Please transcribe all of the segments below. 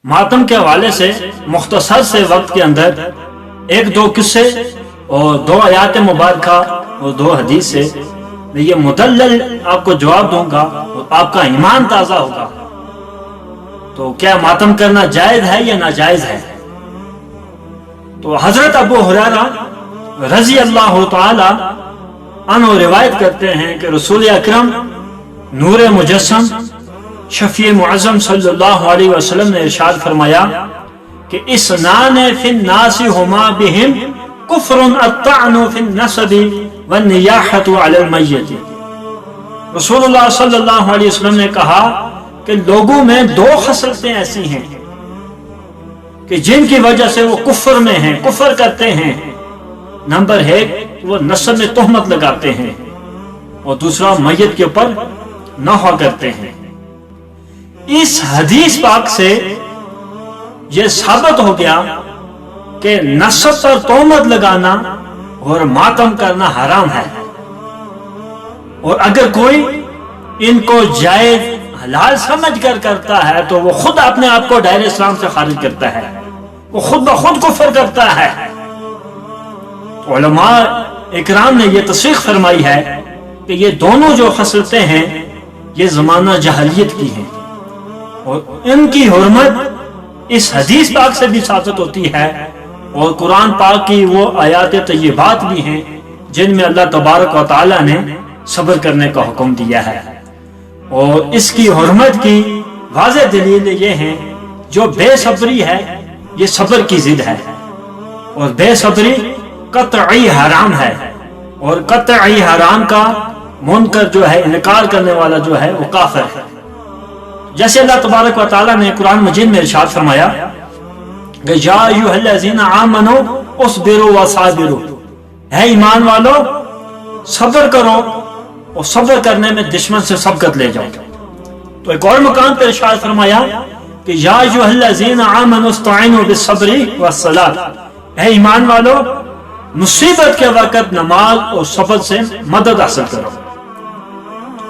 ماتم کے حوالے سے مختصر سے وقت کے اندر ایک دو قصے اور 2 آیات مبارکہ اور 2 حدیث سے میں یہ مدلل آپ کو جواب دوں گا اور آپ کا ایمان تازہ ہوگا۔ تو کیا ماتم کرنا جائز ہے یا ناجائز ہے؟ تو حضرت ابو ہریرہ رضی اللہ تعالی عنہ روایت کرتے ہیں کہ رسول اکرم نور مجسم شفیع معظم صلی اللہ علیہ وسلم نے ارشاد فرمایا کہ اسنان فی الناس ہما بہم کفر الطعن فی النسب والنیاحۃ علی المیت۔ رسول اللہ صلی اللہ علیہ وسلم نے کہا کہ لوگوں میں 2 خصلتیں ایسی ہیں کہ جن کی وجہ سے وہ کفر میں ہیں، کفر کرتے ہیں۔ نمبر 1 وہ نسب میں تہمت لگاتے ہیں اور دوسرا میت کے اوپر نوحہ کرتے ہیں۔ اس حدیث پاک سے یہ ثابت ہو گیا کہ نسب پر تہمت لگانا اور ماتم کرنا حرام ہے، اور اگر کوئی ان کو جائز حلال سمجھ کر کرتا ہے تو وہ خود اپنے آپ کو دائرہ اسلام سے خارج کرتا ہے، وہ خود بخود کفر کرتا ہے۔ علماء اکرام نے یہ تصریح فرمائی ہے کہ یہ دونوں جو خصلتیں ہیں یہ زمانہ جاہلیت کی ہیں، اور ان کی حرمت اس حدیث پاک سے بھی ثابت ہوتی ہے، اور قرآن پاک کی وہ آیات طیبات بھی ہیں جن میں اللہ تبارک و تعالی نے صبر کرنے کا حکم دیا ہے۔ اور اس کی حرمت کی واضح دلیل یہ ہے جو بے صبری ہے یہ صبر کی ضد ہے، اور بے صبری قطعی حرام ہے، اور قطعی حرام کا منکر جو ہے، انکار کرنے والا جو ہے، وہ کافر ہے۔ جیسے اللہ تبارک و تعالیٰ نے قرآن مجید میں ارشاد فرمایا کہ یا ایھا الذین آمنوا اصبروا وصابروا، اے ایمان والو صبر کرو اور صبر کرنے میں دشمن سے سبقت لے جاؤ۔ تو ایک اور مقام پر ارشاد فرمایا کہ یا ایھا الذین آمنوا استعینوا بالصبر والصلاۃ، اے ایمان والو مصیبت کے وقت نماز اور صبر سے مدد حاصل کرو۔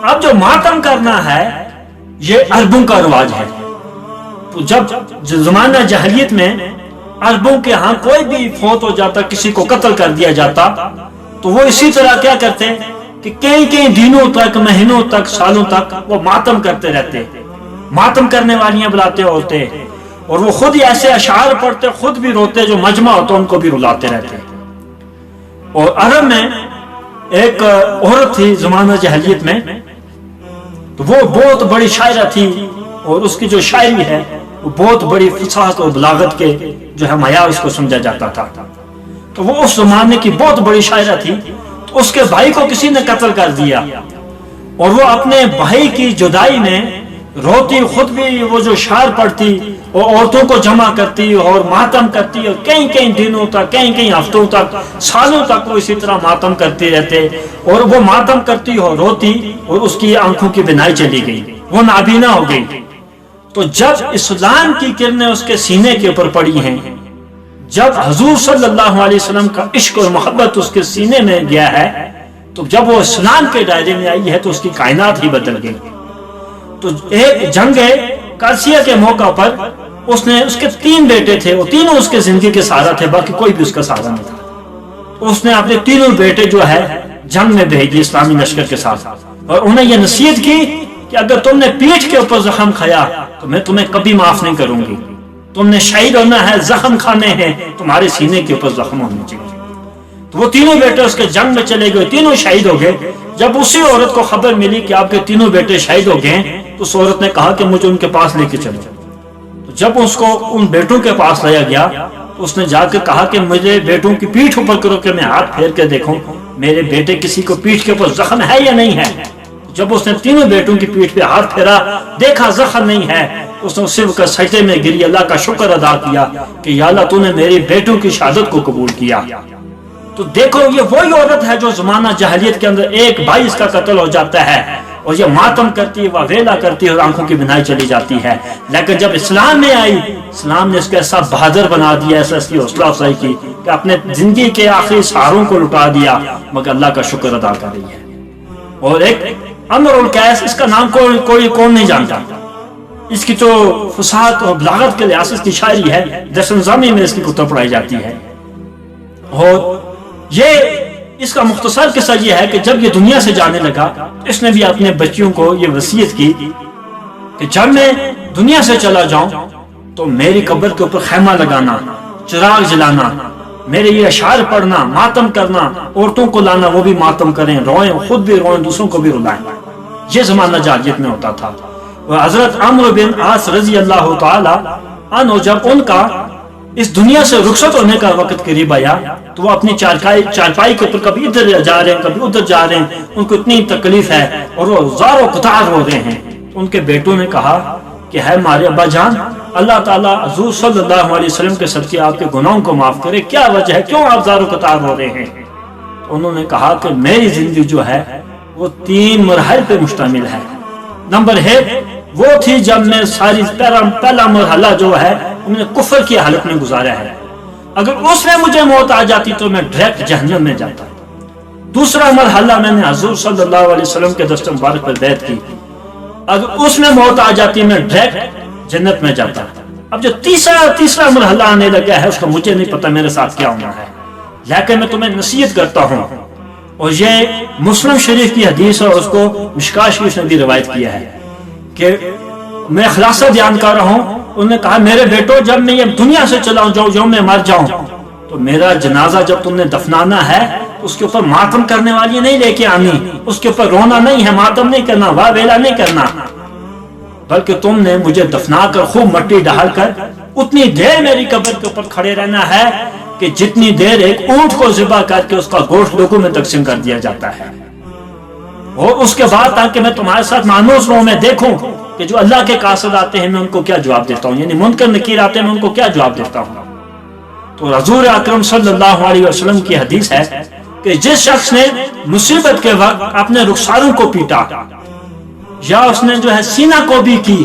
اب جو ماتم کرنا ہے یہ عربوں کا رواج ہے۔ تو جب زمانہ جاہلیت میں عربوں کے ہاں کوئی بھی فوت ہو جاتا، کسی کو قتل کر دیا جاتا، تو وہ اسی طرح کیا کرتے کہ کئی دنوں تک، مہینوں تک، سالوں تک وہ ماتم کرتے رہتے، ماتم کرنے والیاں بلاتے ہوتے، اور وہ خود ہی ایسے اشعار پڑھتے، خود بھی روتے، جو مجمع ہوتا ان کو بھی رلاتے رہتے۔ اور عرب میں ایک عورت تھی زمانہ جاہلیت میں، تو وہ بہت بڑی شاعرہ تھی، اور اس کی جو شاعری ہے وہ بہت بڑی فصاحت اور بلاغت کے جو ہے معیار اس کو سمجھا جاتا تھا۔ تو وہ اس زمانے کی بہت بڑی شاعرہ تھی، تو اس کے بھائی کو کسی نے قتل کر دیا، اور وہ اپنے بھائی کی جدائی میں روتی، خود بھی وہ جو شعر پڑھتی اور عورتوں کو جمع کرتی اور ماتم کرتی، اور کئی دنوں تک، کئی ہفتوں تک، سالوں تک وہ اسی طرح ماتم کرتے رہتے، اور وہ ماتم کرتی اور روتی، اور اس کی آنکھوں کی بینائی چلی گئی، وہ نابینا ہو گئی۔ تو جب اسلام کی کرنیں اس کے سینے کے اوپر پڑی ہیں، جب حضور صلی اللہ علیہ وسلم کا عشق اور محبت اس کے سینے میں گیا ہے، تو جب وہ اسلام کے دائرے میں آئی ہے تو اس کی کائنات ہی بدل گئی۔ تو ایک جنگ قادسیہ کے موقع پر اس نے، اس کے 3 بیٹے تھے، وہ تینوں اس کے زندگی کے سہارا تھے، باقی کوئی بھی اس کا سہارا نہیں تھا۔ اس نے اپنے تینوں بیٹے جو ہے جنگ میں بھیج دیے اسلامی لشکر کے ساتھ، اور انہیں یہ نصیحت کی کہ اگر تم نے پیٹھ کے اوپر زخم کھایا تو میں تمہیں کبھی معاف نہیں کروں گی، تم نے شہید ہونا ہے، زخم کھانے ہیں، تمہارے سینے کے اوپر زخم ہونے چاہیے۔ تو وہ تینوں بیٹے اس کے جنگ میں چلے گئے، تینوں شہید ہو گئے۔ جب اسی عورت کو خبر ملی کہ آپ کے تینوں بیٹے شہید ہو گئے، تو اس عورت نے کہا کہ مجھے ان کے پاس لے کے چلو۔ تو جب اس کو ان بیٹوں کے پاس لایا گیا تو اس نے جا کے کہا کہ مجھے بیٹوں کی پیٹھ اوپر کرو کہ میں ہاتھ پھیر کے دیکھوں میرے بیٹے کسی کو پیٹھ کے اوپر زخم ہے یا نہیں ہے۔ جب اس نے تینوں بیٹوں کی پیٹھ پہ ہاتھ پھیرا، دیکھا زخم نہیں ہے، اس نے اسی وقت سجدے میں گری، اللہ کا شکر ادا کیا کہ یا اللہ تو نے میری بیٹوں کی شہادت کو قبول کیا۔ تو دیکھو یہ وہی عورت ہے جو زمانہ جاہلیت کے اندر ایک بھائی اس کا قتل ہو جاتا ہے اور یہ ماتم کرتی ہے، واویلا کرتی ہے اور آنکھوں کی بینائی چلی جاتی ہے۔ لیکن جب اسلام میں آئی، اسلام نے اس کو ایسا بہادر بنا دیا، ایسا اس کی حوصلہ افزائی کی کہ اپنے زندگی کے آخری سہاروں کو لٹا دیا، مگر اللہ کا شکر ادا کر رہی ہے۔ اور ایک امر القیس، اس کا نام کوئی کون نہیں جانتا، اس کی تو فصاحت اور بلاغت کے لحاظ سے اس کی شاعری ہے، درس نظامی میں اس کی کتب پڑھائی جاتی ہے۔ اور یہ اس کا مختصر قصہ یہ ہے کہ جب یہ دنیا سے جانے لگا اس نے بھی اپنے بچیوں کو یہ وصیت کی کہ جب میں دنیا سے چلا جاؤں تو میری قبر کے اوپر خیمہ لگانا، چراغ جلانا، میرے یہ اشعار پڑھنا، ماتم کرنا، عورتوں کو لانا وہ بھی ماتم کریں، روئیں، خود بھی روئیں، دوسروں کو بھی رلائیں۔ یہ زمانہ جاہلیت میں ہوتا تھا۔ اور حضرت عمرو بن عاص رضی اللہ تعالی عنہ جب ان کا اس دنیا سے رخصت ہونے کا وقت قریب آیا تو وہ اپنی چارپائی کے اوپر کبھی ادھر جا رہے ہیں کبھی ادھر جا رہے ہیں، ان کو اتنی تکلیف ہے اور وہ زار و قطار ہو رہے ہیں۔ ان کے بیٹوں نے کہا کہ ہے ہمارے ابا جان، اللہ تعالیٰ حضور صلی اللہ علیہ وسلم کے صدقے آپ کے گناہوں کو معاف کرے، کیا وجہ ہے، کیوں آپ زار و قطار ہو رہے ہیں؟ تو انہوں نے کہا کہ میری زندگی جو ہے وہ 3 مراحل پہ مشتمل ہے۔ نمبر 1 وہ تھی جب میں ساری پہلا مرحلہ جو ہے میں نے کفر کی حالت میں گزارا ہے، اگر اس میں مجھے موت آ جاتی تو میں ڈائریکٹ جہنم میں جاتا۔ دوسرا مرحلہ میں نے حضور صلی اللہ علیہ وسلم کے دست مبارک پر بیعت کی، اگر اس میں موت آ جاتی میں ڈائریکٹ جنت میں جاتا۔ اب جو تیسرا مرحلہ آنے لگا ہے اس کا مجھے نہیں پتا میرے ساتھ کیا ہونا ہے، لیکن میں تمہیں نصیحت کرتا ہوں، اور یہ مسلم شریف کی حدیث اور اس کو مشکاہ شریف نے بھی روایت کیا ہے کہ میں خلاصہ بیان کر رہا ہوں۔ انہوں نے کہا میرے بیٹو جب میں یہ دنیا سے چلا جاؤں، جو میں مر جاؤں تو میرا جنازہ جب تم نے دفنانا ہے اس کے اوپر ماتم کرنے والی نہیں لے کے آنی، اس کے اوپر رونا نہیں ہے، ماتم نہیں کرنا، واہ ویلا نہیں کرنا، بلکہ تم نے مجھے دفنا کر خوب مٹی ڈال کر اتنی دیر میری قبر کے اوپر کھڑے رہنا ہے کہ جتنی دیر ایک اونٹ کو ذبح کر کے اس کا گوشت لوگوں میں تقسیم کر دیا جاتا ہے، اور اس کے بعد تاکہ میں تمہارے ساتھ مانوس رہوں، میں دیکھوں کہ جو اللہ کے قاصد آتے ہیں میں ان کو کیا جواب دیتا ہوں، یعنی منکر نکیر آتے ہیں میں ان کو کیا جواب دیتا ہوں۔ تو حضور اکرم صلی اللہ علیہ وسلم کی حدیث ہے کہ جس شخص نے مصیبت کے وقت اپنے رخساروں کو پیٹا، یا اس نے جو ہے سینہ کو بھی کی،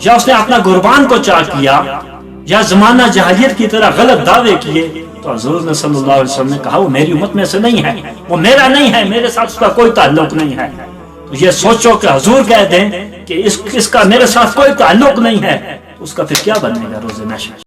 یا اس نے اپنا قربان کو چاک کیا، یا زمانہ جاہلیت کی طرح غلط دعوے کیے، تو حضور نے صلی اللہ علیہ وسلم نے کہا وہ میری امت میں سے نہیں ہے، وہ میرا نہیں ہے، میرے ساتھ اس کا کوئی تعلق نہیں ہے۔ تو یہ سوچو کہ حضور کہہ دیں کہ اس کا میرے ساتھ کوئی تعلق نہیں ہے، اس کا پھر کیا بنے گا روز محشر۔